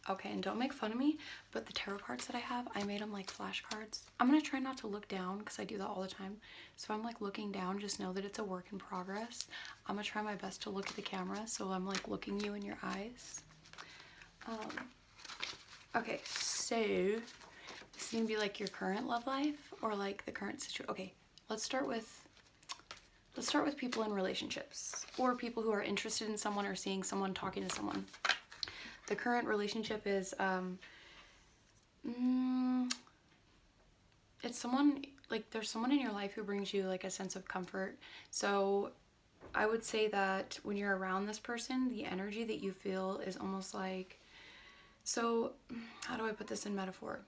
Okay, and don't make fun of me, but the tarot cards that I have, I made them like flashcards. I'm gonna try not to look down because I do that all the time. So I'm like looking down, just know that it's a work in progress. I'm gonna try my best to look at the camera, so I'm like looking you in your eyes. Okay, so this is gonna be like your current love life or like the current situation. Okay, let's start with people in relationships or people who are interested in someone or seeing someone, talking to someone. The current relationship is it's someone, like there's someone in your life who brings you like a sense of comfort. So I would say that when you're around this person, the energy that you feel is almost like, so how do I put this in metaphor?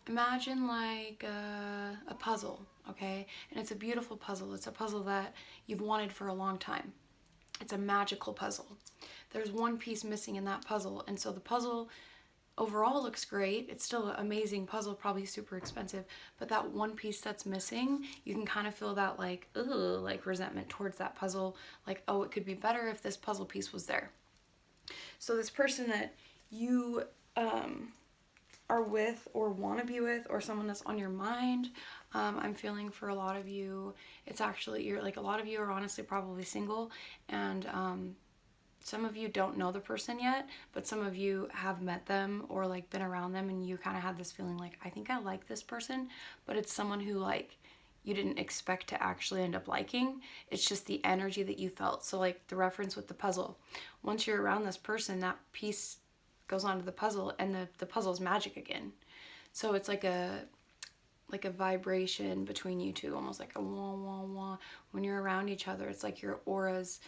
Imagine like a puzzle, okay? And it's a beautiful puzzle. It's a puzzle that you've wanted for a long time. It's a magical puzzle. There's one piece missing in that puzzle, and so the puzzle overall looks great. It's still an amazing puzzle, probably super expensive, but that one piece that's missing, you can kind of feel that like, ugh, like resentment towards that puzzle. Like, oh, it could be better if this puzzle piece was there. So this person that you are with or want to be with, or someone that's on your mind, I'm feeling for a lot of you, it's actually, you're like, a lot of you are honestly probably single, and some of you don't know the person yet, but some of you have met them or like been around them, and you kind of have this feeling like, I think I like this person, but it's someone who like you didn't expect to actually end up liking. It's just the energy that you felt. So like the reference with the puzzle, once you're around this person, that piece goes onto the puzzle, and the puzzle's magic again. So it's like a vibration between you two, almost like a wah wah wah. When you're around each other, it's like your auras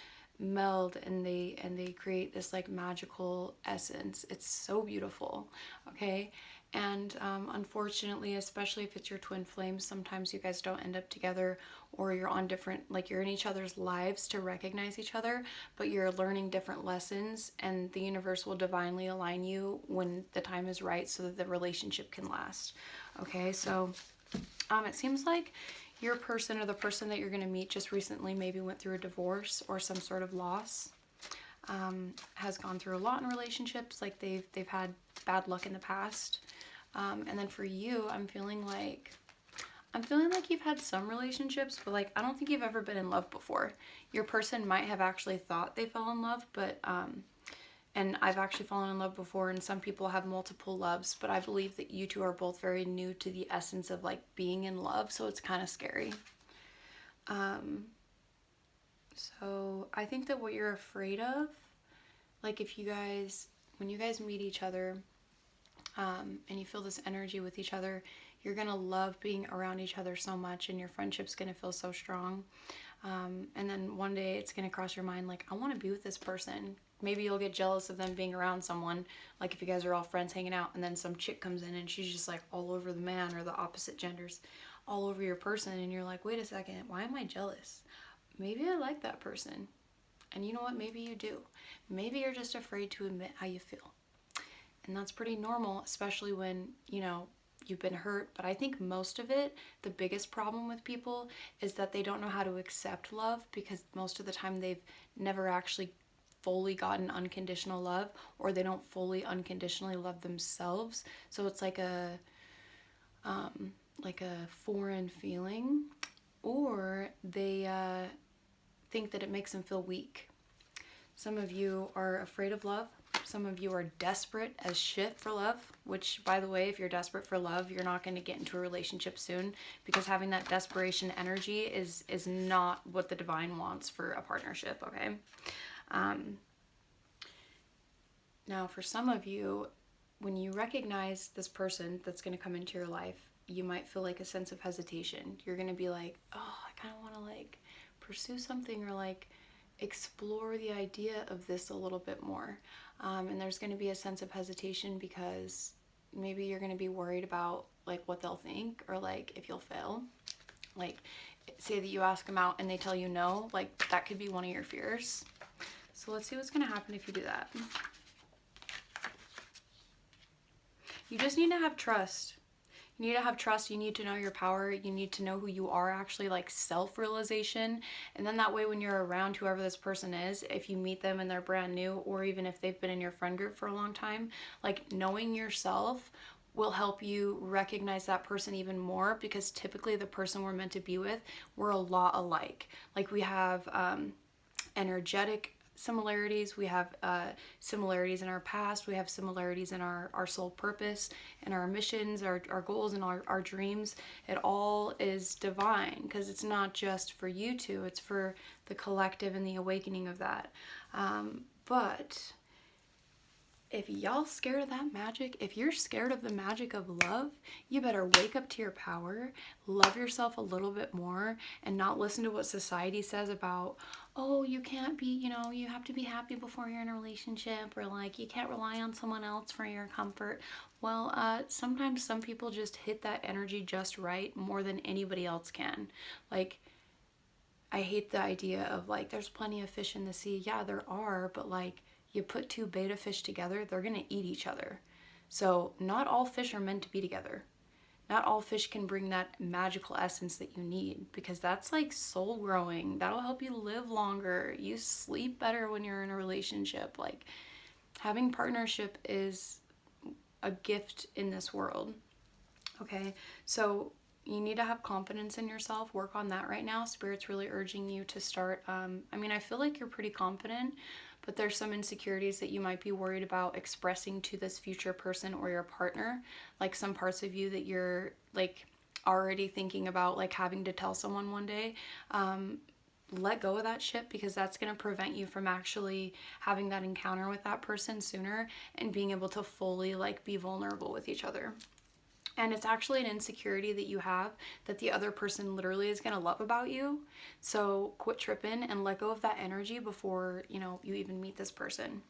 meld, and they create this like magical essence. It's so beautiful. Okay. And unfortunately, especially if it's your twin flame, sometimes you guys don't end up together, or you're on different, like you're in each other's lives to recognize each other, but you're learning different lessons, and the universe will divinely align you when the time is right so that the relationship can last. Okay, so it seems like your person, or the person that you're going to meet, just recently maybe went through a divorce or some sort of loss, has gone through a lot in relationships, like they've had bad luck in the past. And then for you, I'm feeling like you've had some relationships, but like I don't think you've ever been in love before. Your person might have actually thought they fell in love, but and I've actually fallen in love before, and some people have multiple loves, but I believe that you two are both very new to the essence of like being in love, so it's kind of scary. So I think that what you're afraid of, like if you guys, when you guys meet each other, and you feel this energy with each other, you're gonna love being around each other so much, and your friendship's gonna feel so strong. And then one day it's gonna cross your mind like, I want to be with this person. Maybe you'll get jealous of them being around someone, like if you guys are all friends hanging out, and then some chick comes in and she's just like all over the man, or the opposite genders all over your person, and you're like, wait a second, why am I jealous? Maybe I like that person. And you know what, maybe you do. Maybe you're just afraid to admit how you feel. And that's pretty normal, especially when, you know, you've been hurt. But I think most of it, the biggest problem with people is that they don't know how to accept love, because most of the time they've never actually fully gotten unconditional love, or they don't fully unconditionally love themselves. So it's like a foreign feeling, or they think that it makes them feel weak. Some of you are afraid of love. Some of you are desperate as shit for love, which, by the way, if you're desperate for love, you're not going to get into a relationship soon, because having that desperation energy is not what the divine wants for a partnership, okay? Now, for some of you, when you recognize this person that's going to come into your life, you might feel like a sense of hesitation. You're going to be like, oh, I kind of want to like pursue something, or like explore the idea of this a little bit more. And there's going to be a sense of hesitation, because maybe you're going to be worried about like what they'll think, or like if you'll fail. Like, say that you ask them out and they tell you no, like that could be one of your fears. So let's see what's going to happen if you do that. You just need to have trust. You need to have trust. You need to know your power. You need to know who you are, actually, like self-realization. And then that way, when you're around whoever this person is, if you meet them and they're brand new, or even if they've been in your friend group for a long time, like knowing yourself will help you recognize that person even more, because typically the person we're meant to be with, we're a lot alike. Like we have energetic similarities, we have similarities in our past, we have similarities in our soul purpose and our missions, our goals, and our dreams. It all is divine, because it's not just for you two, it's for the collective and the awakening of that. But if y'all scared of that magic, if you're scared of the magic of love, you better wake up to your power, love yourself a little bit more, and not listen to what society says about, oh, you can't be, you have to be happy before you're in a relationship, or like you can't rely on someone else for your comfort. Well, sometimes some people just hit that energy just right more than anybody else can. Like, I hate the idea of like, there's plenty of fish in the sea. Yeah, there are, but like, you put two beta fish together, they're gonna eat each other. So, not all fish are meant to be together. Not all fish can bring that magical essence that you need, because that's like soul growing. That'll help you live longer. You sleep better when you're in a relationship. Like, having partnership is a gift in this world. Okay, so you need to have confidence in yourself. Work on that right now. Spirit's really urging you to start. I feel like you're pretty confident, but there's some insecurities that you might be worried about expressing to this future person or your partner. Like some parts of you that you're like already thinking about like having to tell someone one day. Let go of that shit, because that's going to prevent you from actually having that encounter with that person sooner and being able to fully like be vulnerable with each other. And it's actually an insecurity that you have that the other person literally is going to love about you. So quit tripping and let go of that energy before, you even meet this person.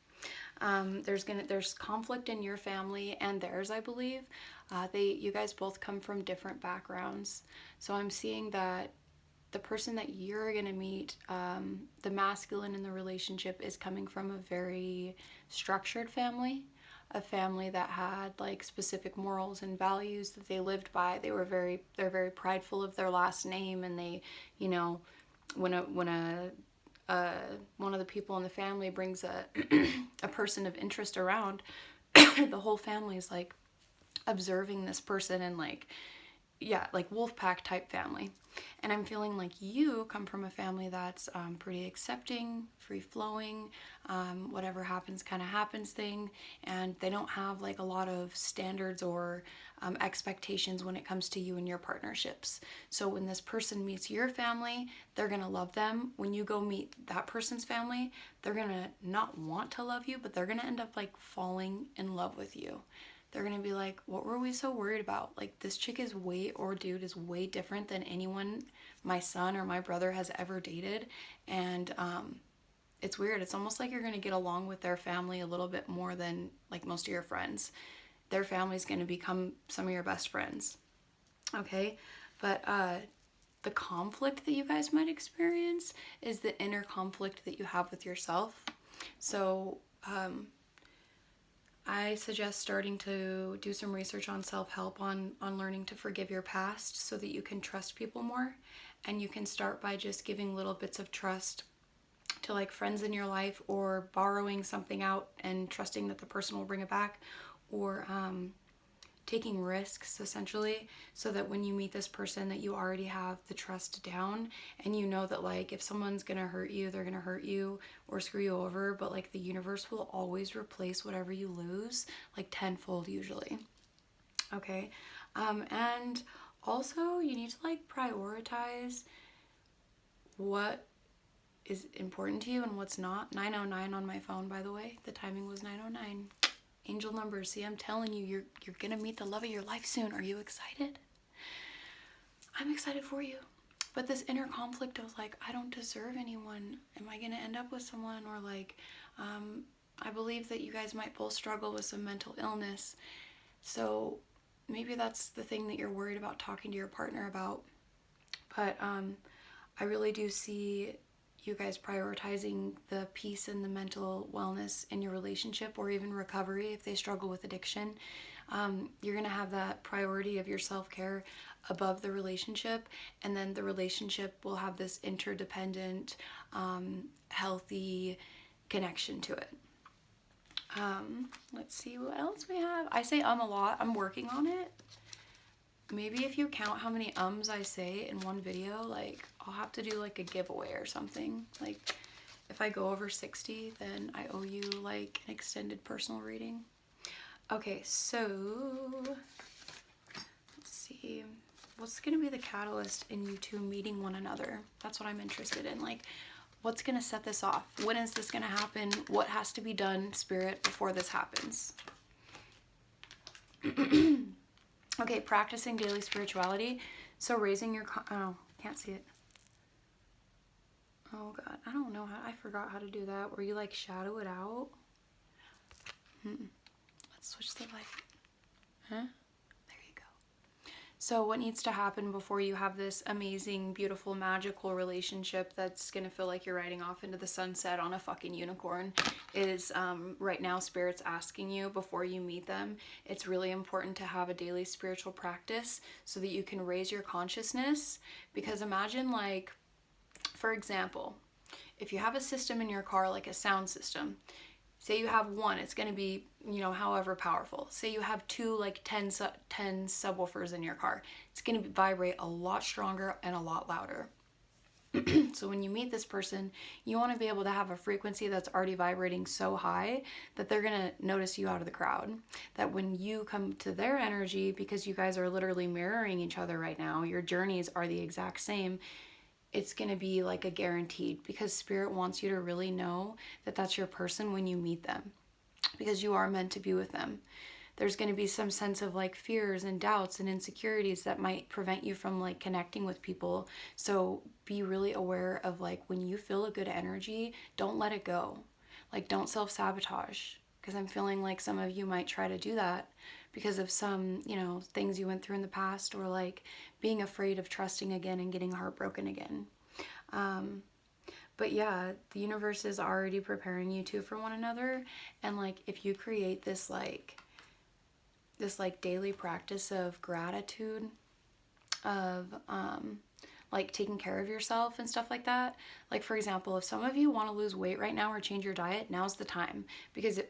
There's conflict in your family and theirs, I believe. You guys both come from different backgrounds. So I'm seeing that the person that you're going to meet, the masculine in the relationship, is coming from a very structured family, a family that had like specific morals and values that they lived by. They're very prideful of their last name, and they, when one of the people in the family brings a person of interest around, the whole family is like observing this person, and like, yeah, like wolf pack type family. And I'm feeling like you come from a family that's pretty accepting, free flowing, whatever happens kind of happens thing, and they don't have like a lot of standards or expectations when it comes to you and your partnerships. So when this person meets your family, they're gonna love them. When you go meet that person's family, they're gonna not want to love you, but they're gonna end up like falling in love with you. They're gonna be like, what were we so worried about? Like, this chick is dude is way different than anyone my son or my brother has ever dated. And it's weird. It's almost like you're gonna get along with their family a little bit more than like most of your friends. Their family's gonna become some of your best friends. Okay? But the conflict that you guys might experience is the inner conflict that you have with yourself. So, I suggest starting to do some research on self-help, on learning to forgive your past, so that you can trust people more. And you can start by just giving little bits of trust to like friends in your life, or borrowing something out and trusting that the person will bring it back, or taking risks essentially, so that when you meet this person that you already have the trust down, and you know that like if someone's gonna hurt you, they're gonna hurt you or screw you over, but like the universe will always replace whatever you lose like tenfold usually. Okay. And also you need to like prioritize what is important to you and what's not. 909 on my phone, by the way. The timing was 909. Angel numbers. See, I'm telling you, you're gonna meet the love of your life soon. Are you excited? I'm excited for you. But this inner conflict of like, I don't deserve anyone. Am I gonna end up with someone? Or like, I believe that you guys might both struggle with some mental illness. So maybe that's the thing that you're worried about talking to your partner about. But I really do see you guys prioritizing the peace and the mental wellness in your relationship, or even recovery if they struggle with addiction. You're going to have that priority of your self-care above the relationship, and then the relationship will have this interdependent, healthy connection to it. Let's see what else we have. I say a lot. I'm working on it. Maybe if you count how many I say in one video, like I'll have to do like a giveaway or something. Like if I go over 60, then I owe you like an extended personal reading. Okay, so let's see. What's gonna be the catalyst in you two meeting one another? That's what I'm interested in. Like, what's gonna set this off? When is this gonna happen? What has to be done, Spirit, before this happens? Okay, practicing daily spirituality. So raising your, oh, can't see it. Oh God, I don't know how, I forgot how to do that. Where you like shadow it out. Let's switch the light. Huh? There you go. So what needs to happen before you have this amazing, beautiful, magical relationship that's gonna feel like you're riding off into the sunset on a fucking unicorn is right now Spirit's asking you before you meet them, it's really important to have a daily spiritual practice so that you can raise your consciousness. Because imagine, like, for example, if you have a system in your car, like a sound system, say you have one, it's going to be, you know, however powerful. Say you have two, like 10 subwoofers in your car. It's going to vibrate a lot stronger and a lot louder. So when you meet this person, you want to be able to have a frequency that's already vibrating so high that they're going to notice you out of the crowd. That when you come to their energy, because you guys are literally mirroring each other right now, your journeys are the exact same, it's going to be like a guaranteed, because Spirit wants you to really know that that's your person when you meet them, because you are meant to be with them. There's going to be some sense of like fears and doubts and insecurities that might prevent you from like connecting with people. So be really aware of like when you feel a good energy, don't let it go. Like don't self-sabotage, because I'm feeling like some of you might try to do that because of some, you know, things you went through in the past, or like being afraid of trusting again and getting heartbroken again. But yeah, the universe is already preparing you two for one another. And like if you create this daily practice of gratitude, of like taking care of yourself and stuff like that. Like for example, if some of you want to lose weight right now or change your diet, now's the time. Because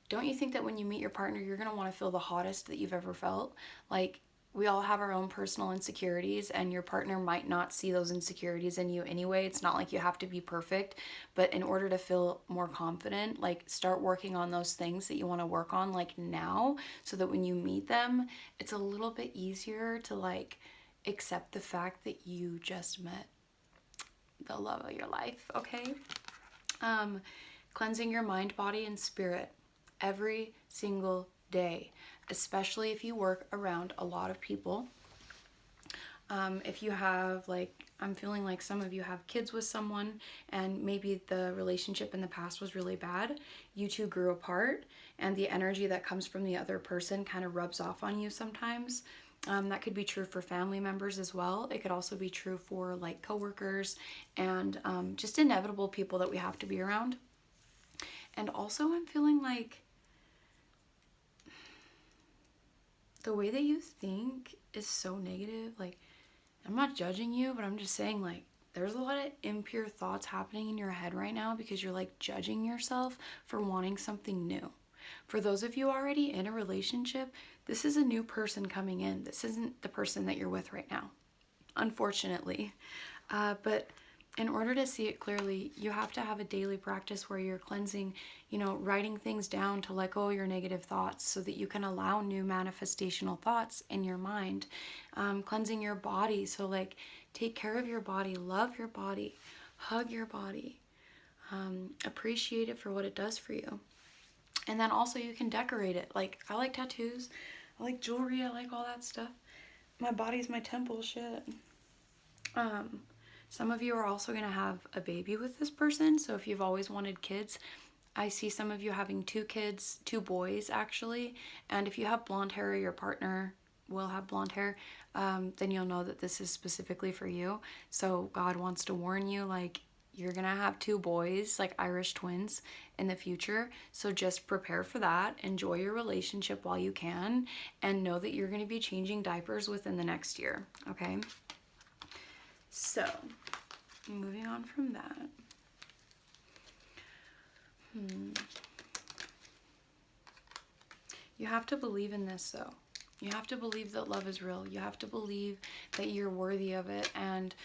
don't you think that when you meet your partner, you're going to want to feel the hottest that you've ever felt? Like we all have our own personal insecurities, and your partner might not see those insecurities in you anyway. It's not like you have to be perfect, but in order to feel more confident, like start working on those things that you want to work on like now, so that when you meet them, it's a little bit easier to like accept the fact that you just met the love of your life, okay? Cleansing your mind, body, and spirit every single day, especially if you work around a lot of people. If you have, like, I'm feeling like some of you have kids with someone and maybe the relationship in the past was really bad, you two grew apart, and the energy that comes from the other person kind of rubs off on you sometimes. That could be true for family members as well. It could also be true for like coworkers and just inevitable people that we have to be around. And also I'm feeling like the way that you think is so negative. Like, I'm not judging you, but I'm just saying, like, there's a lot of impure thoughts happening in your head right now because you're like judging yourself for wanting something new. For those of you already in a relationship, this is a new person coming in. This isn't the person that you're with right now, unfortunately. But in order to see it clearly, you have to have a daily practice where you're cleansing, you know, writing things down to let go of your negative thoughts so that you can allow new manifestational thoughts in your mind. Cleansing your body. So like, take care of your body, love your body, hug your body, appreciate it for what it does for you. And then also you can decorate it. Like, I like tattoos, I like jewelry, I like all that stuff. My body's my temple, shit. Some of you are also going to have a baby with this person. So if you've always wanted kids, I see some of you having 2 kids, 2 boys actually. And if you have blonde hair, or your partner will have blonde hair, then you'll know that this is specifically for you. So God wants to warn you, like, you're gonna have 2 boys, like Irish twins, in the future. So just prepare for that. Enjoy your relationship while you can, and know that you're gonna be changing diapers within the next year, okay? So, moving on from that. You have to believe in this, though. You have to believe that love is real. You have to believe that you're worthy of it. And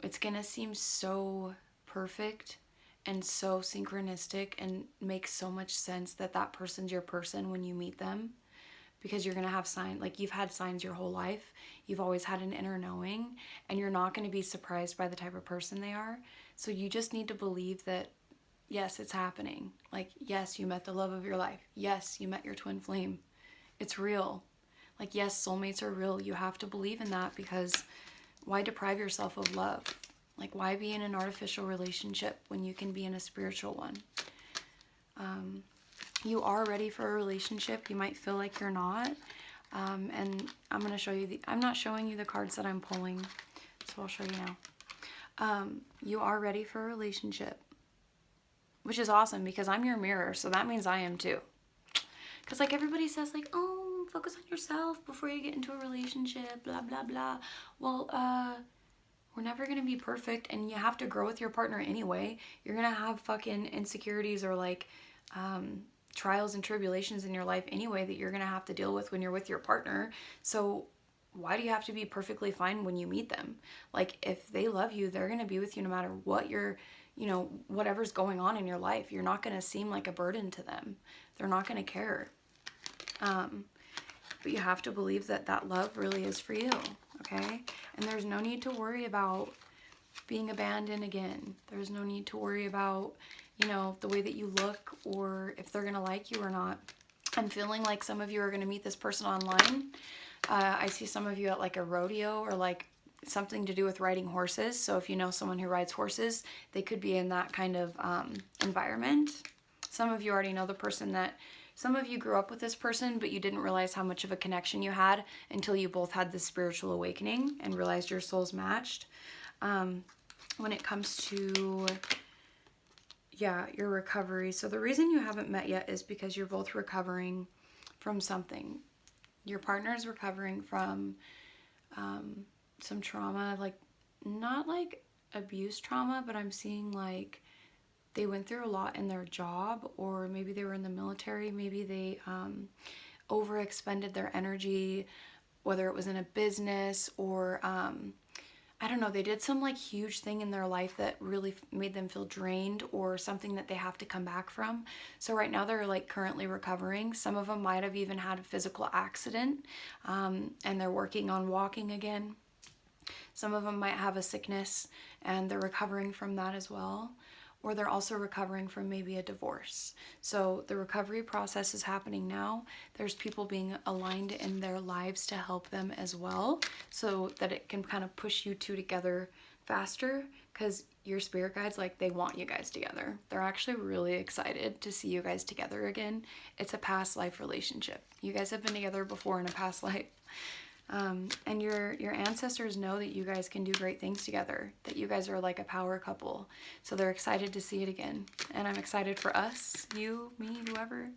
it's going to seem so perfect and so synchronistic and make so much sense that that person's your person when you meet them. Because you're going to have signs, like you've had signs your whole life. You've always had an inner knowing. And you're not going to be surprised by the type of person they are. So you just need to believe that, yes, it's happening. Like, yes, you met the love of your life. Yes, you met your twin flame. It's real. Like, yes, soulmates are real. You have to believe in that, because why deprive yourself of love? Like, why be in an artificial relationship when you can be in a spiritual one? You are ready for a relationship. You might feel like you're not. And I'm going to show you I'm not showing you the cards that I'm pulling, so I'll show you now. You are ready for a relationship, which is awesome, because I'm your mirror, so that means I am too. Because like everybody says, like, oh, focus on yourself before you get into a relationship, blah, blah, blah. Well, we're never going to be perfect, and you have to grow with your partner anyway. You're going to have fucking insecurities or like trials and tribulations in your life anyway that you're going to have to deal with when you're with your partner. So why do you have to be perfectly fine when you meet them? Like, if they love you, they're going to be with you no matter what whatever's going on in your life. You're not going to seem like a burden to them. They're not going to care. But you have to believe that that love really is for you, okay? And there's no need to worry about being abandoned again. There's no need to worry about, the way that you look or if they're going to like you or not. I'm feeling like some of you are going to meet this person online. I see some of you at like a rodeo or like something to do with riding horses. So if you know someone who rides horses, they could be in that kind of environment. Some of you already know the person some of you grew up with this person, but you didn't realize how much of a connection you had until you both had this spiritual awakening and realized your souls matched. When it comes to, your recovery. So the reason you haven't met yet is because you're both recovering from something. Your partner's recovering from some trauma, like not like abuse trauma, but I'm seeing like they went through a lot in their job, or maybe they were in the military, maybe they overexpended their energy, whether it was in a business or I don't know, they did some like huge thing in their life that really made them feel drained, or something that they have to come back from. So right now they're like currently recovering. Some of them might have even had a physical accident and they're working on walking again. Some of them might have a sickness and they're recovering from that as well. Or they're also recovering from maybe a divorce. So the recovery process is happening now. There's people being aligned in their lives to help them as well, so that it can kind of push you two together faster, because your spirit guides, like, they want you guys together. They're actually really excited to see you guys together again. It's a past life relationship. You guys have been together before in a past life. And your ancestors know that you guys can do great things together, that you guys are like a power couple. So they're excited to see it again. And I'm excited for us, you, me, whoever.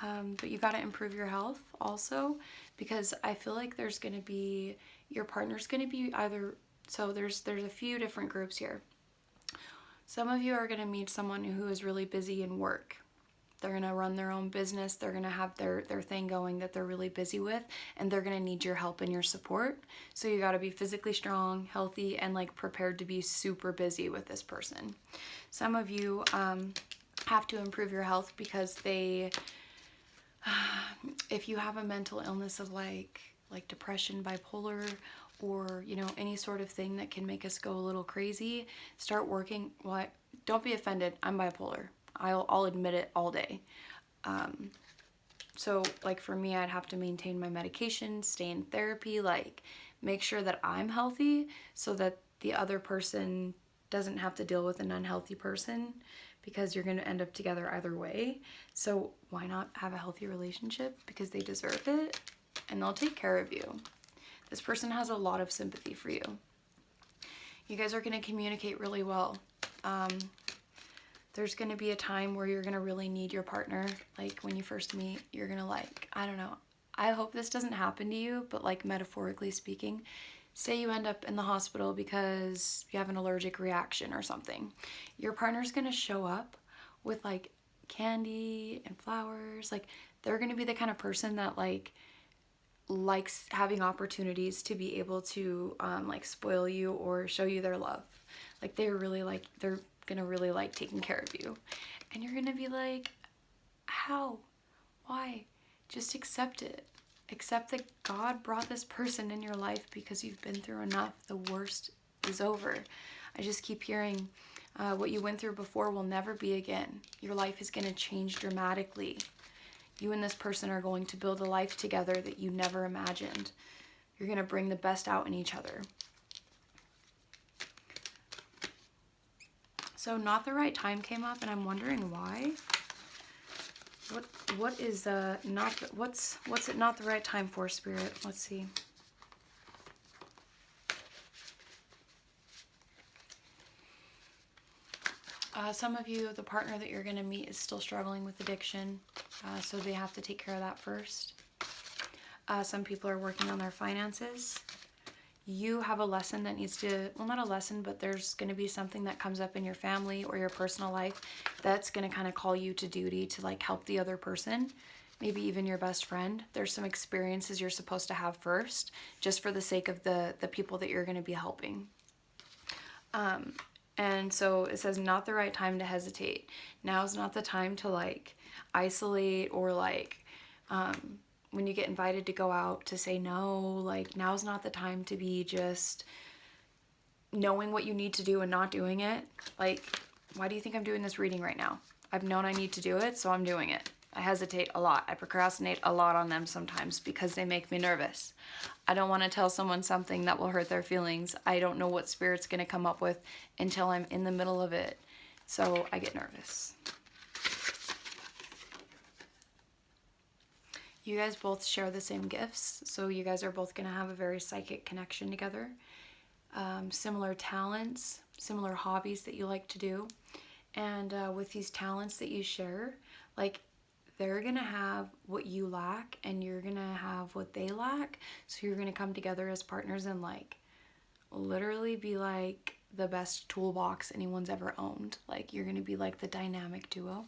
But you got to improve your health also, because I feel like there's going to be, your partner's going to be either, so there's a few different groups here. Some of you are going to meet someone who is really busy in work. They're going to run their own business. They're going to have their thing going that they're really busy with, and they're going to need your help and your support. So you got to be physically strong, healthy, and like prepared to be super busy with this person. Some of you have to improve your health because if you have a mental illness of like depression, bipolar, or any sort of thing that can make us go a little crazy, start working. Don't be offended. I'm bipolar. I'll admit it all day. So like for me, I'd have to maintain my medication, stay in therapy, like make sure that I'm healthy so that the other person doesn't have to deal with an unhealthy person, because you're going to end up together either way. So why not have a healthy relationship? Because they deserve it and they'll take care of you. This person has a lot of sympathy for you. You guys are going to communicate really well. There's going to be a time where you're going to really need your partner. Like when you first meet, you're going to like, I don't know. I hope this doesn't happen to you, but like metaphorically speaking, say you end up in the hospital because you have an allergic reaction or something. Your partner's going to show up with like candy and flowers. Like they're going to be the kind of person that like likes having opportunities to be able to like spoil you or show you their love. Like they're gonna really like taking care of you, and you're gonna be like, how, why? Just accept it. Accept that God brought this person in your life because you've been through enough. The worst is over. I just keep hearing what you went through before will never be again. Your life is going to change dramatically. You and this person are going to build a life together that you never imagined. You're going to bring the best out in each other. So not the right time came up, and I'm wondering why. What is what's it not the right time for, Spirit? Let's see. Some of you, the partner that you're going to meet is still struggling with addiction, so they have to take care of that first. Some people are working on their finances. You have a lesson that needs to, well, not a lesson, but there's going to be something that comes up in your family or your personal life that's going to kind of call you to duty to like help the other person, maybe even your best friend. There's some experiences you're supposed to have first, just for the sake of the people that you're going to be helping. And so it says not the right time to hesitate. Now's not the time to like isolate or like when you get invited to go out to say no. Like now's not the time to be just knowing what you need to do and not doing it. Like, why do you think I'm doing this reading right now? I've known I need to do it, so I'm doing it. I hesitate a lot. I procrastinate a lot on them sometimes because they make me nervous. I don't want to tell someone something that will hurt their feelings. I don't know what Spirit's going to come up with until I'm in the middle of it. So I get nervous. You guys both share the same gifts. So you guys are both going to have a very psychic connection together. Similar talents, similar hobbies that you like to do. And with these talents that you share, like, they're going to have what you lack and you're going to have what they lack. So you're going to come together as partners and like literally be like the best toolbox anyone's ever owned. Like you're going to be like the dynamic duo.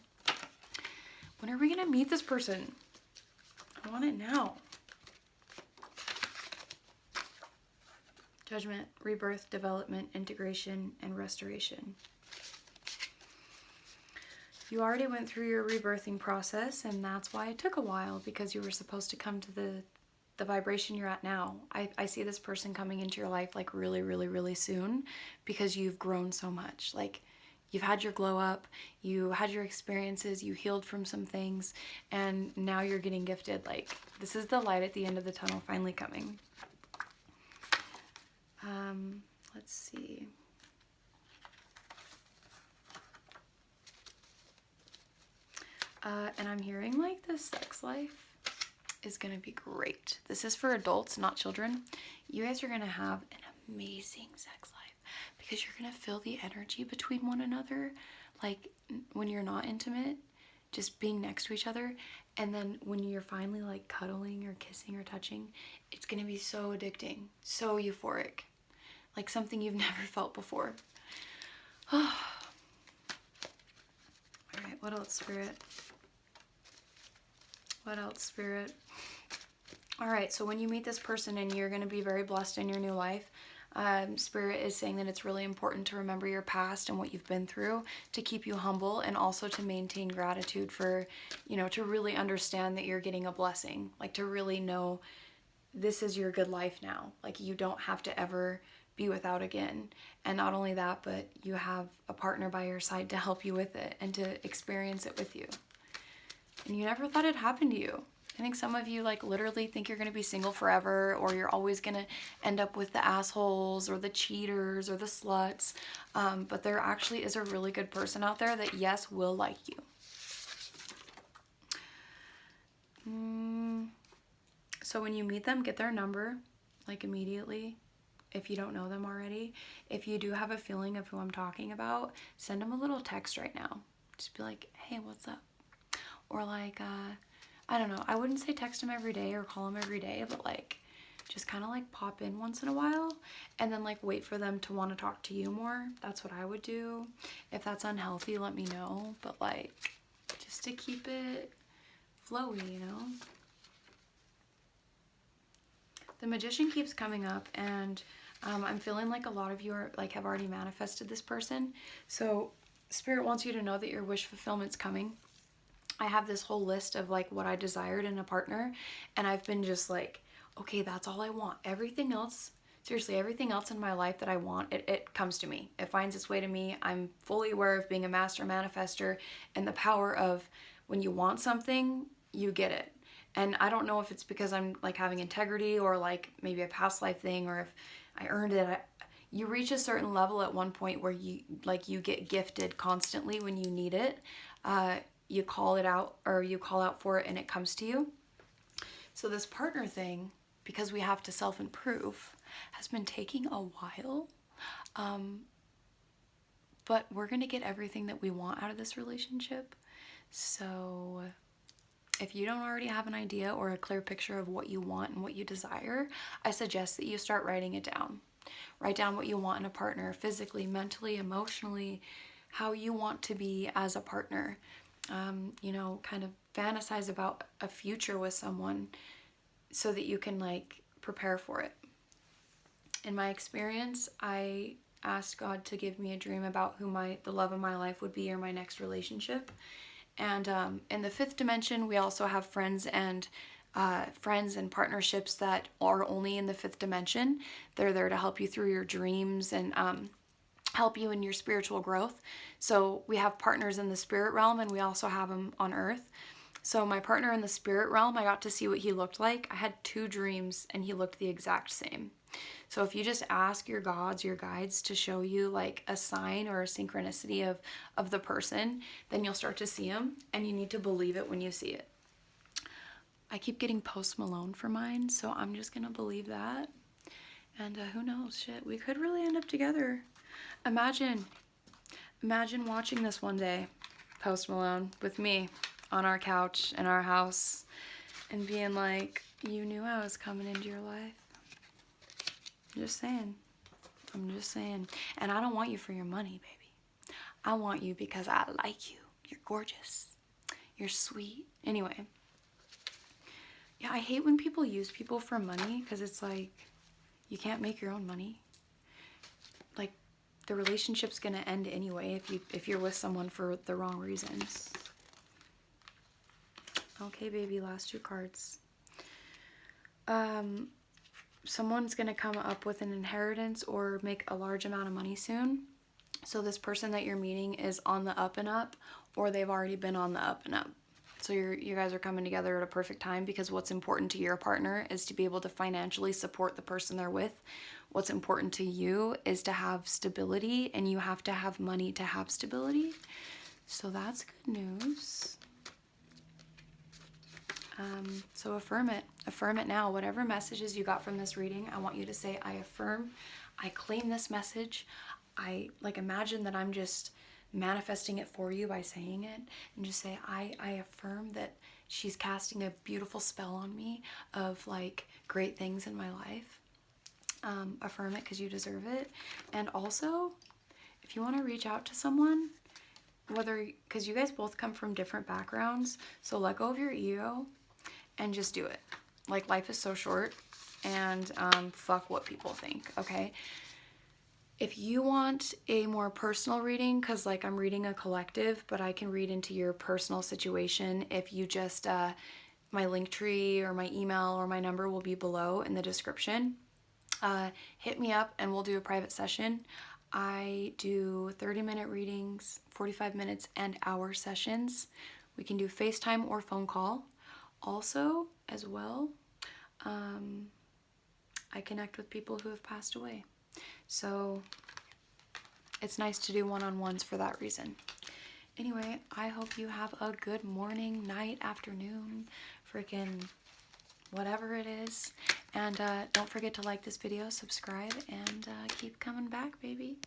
When are we going to meet this person? I want it now. Judgment, rebirth, development, integration, and restoration. You already went through your rebirthing process, and that's why it took a while, because you were supposed to come to the vibration you're at now. I see this person coming into your life like really, really, really soon, because you've grown so much. Like you've had your glow up, you had your experiences, you healed from some things, and now you're getting gifted. Like this is the light at the end of the tunnel finally coming. Let's see. And I'm hearing like the sex life is going to be great. This is for adults, not children. You guys are going to have an amazing sex life because you're going to feel the energy between one another. Like when you're not intimate, just being next to each other. And then when you're finally like cuddling or kissing or touching, it's going to be so addicting, so euphoric. Like something you've never felt before. All right, what else, Spirit? What else, Spirit? All right, so when you meet this person and you're going to be very blessed in your new life, Spirit is saying that it's really important to remember your past and what you've been through to keep you humble, and also to maintain gratitude for, you know, to really understand that you're getting a blessing. Like to really know this is your good life now. Like you don't have to ever be without again. And not only that, but you have a partner by your side to help you with it and to experience it with you. And you never thought it happened to you. I think some of you like literally think you're going to be single forever, or you're always going to end up with the assholes or the cheaters or the sluts. But there actually is a really good person out there that, yes, will like you. So when you meet them, get their number, like immediately. if you don't know them already, if you do have a feeling of who I'm talking about, send them a little text right now. Just be like, hey, what's up? Or like, I don't know. I wouldn't say text them every day or call them every day, but like, just kind of like pop in once in a while and then like wait for them to want to talk to you more. That's what I would do. If that's unhealthy, let me know. But like, just to keep it flowy, you know? The Magician keeps coming up, and I'm feeling like a lot of you are like have already manifested this person. So Spirit wants you to know that your wish fulfillment's coming. I have this whole list of like what I desired in a partner, and I've been just like, okay, that's all I want. Everything else, seriously, everything else in my life that I want, it comes to me. It finds its way to me. I'm fully aware of being a master manifester and the power of when you want something, you get it. And I don't know if it's because I'm like having integrity or like maybe a past life thing, or if I earned it. You reach a certain level at one point where you get gifted constantly when you need it. You call it out, or you call out for it, and it comes to you. So this partner thing, because we have to self-improve, has been taking a while. But we're going to get everything that we want out of this relationship. So if you don't already have an idea or a clear picture of what you want and what you desire, I suggest that you start writing it down. Write down what you want in a partner, physically, mentally, emotionally, how you want to be as a partner. You know, kind of fantasize about a future with someone so that you can like prepare for it. In my experience, I asked God to give me a dream about who the love of my life would be, or my next relationship. And in the fifth dimension, we also have friends and partnerships that are only in the fifth dimension. They're there to help you through your dreams and help you in your spiritual growth. So we have partners in the spirit realm, and we also have them on earth. So my partner in the spirit realm, I got to see what he looked like. I had 2 dreams, and he looked the exact same. So if you just ask your gods, your guides to show you like a sign or a synchronicity of the person, then you'll start to see him, and you need to believe it when you see it. I keep getting Post Malone for mine, so I'm just gonna believe that. And who knows, shit, we could really end up together. Imagine watching this one day, Post Malone, with me on our couch in our house, and being like, you knew I was coming into your life. Just saying. I'm just saying. And I don't want you for your money, baby. I want you because I like you. You're gorgeous. You're sweet. Anyway. Yeah, I hate when people use people for money, because it's like, you can't make your own money. Like, the relationship's gonna end anyway if you're with someone for the wrong reasons. Okay, baby, last 2 cards. Someone's going to come up with an inheritance or make a large amount of money soon. So this person that you're meeting is on the up and up, or they've already been on the up and up. So you guys are coming together at a perfect time, because what's important to your partner is to be able to financially support the person they're with. What's important to you is to have stability, and you have to have money to have stability. So that's good news. So affirm it. Affirm it now. Whatever messages you got from this reading, I want you to say, I affirm, I claim this message. I imagine that I'm just manifesting it for you by saying it, and just say, I affirm that she's casting a beautiful spell on me of like great things in my life. Affirm it because you deserve it. And also, if you want to reach out to someone, because you guys both come from different backgrounds, so let go of your ego and just do it. Like, life is so short, and fuck what people think, okay? If you want a more personal reading, because like I'm reading a collective, but I can read into your personal situation, if you just, my link tree or my email or my number will be below in the description. Hit me up and we'll do a private session. I do 30-minute readings, 45 minutes, and hour sessions. We can do FaceTime or phone call. Also, as well, I connect with people who have passed away. So it's nice to do one-on-ones for that reason. Anyway, I hope you have a good morning, night, afternoon, freaking whatever it is. And don't forget to like this video, subscribe, and keep coming back, baby.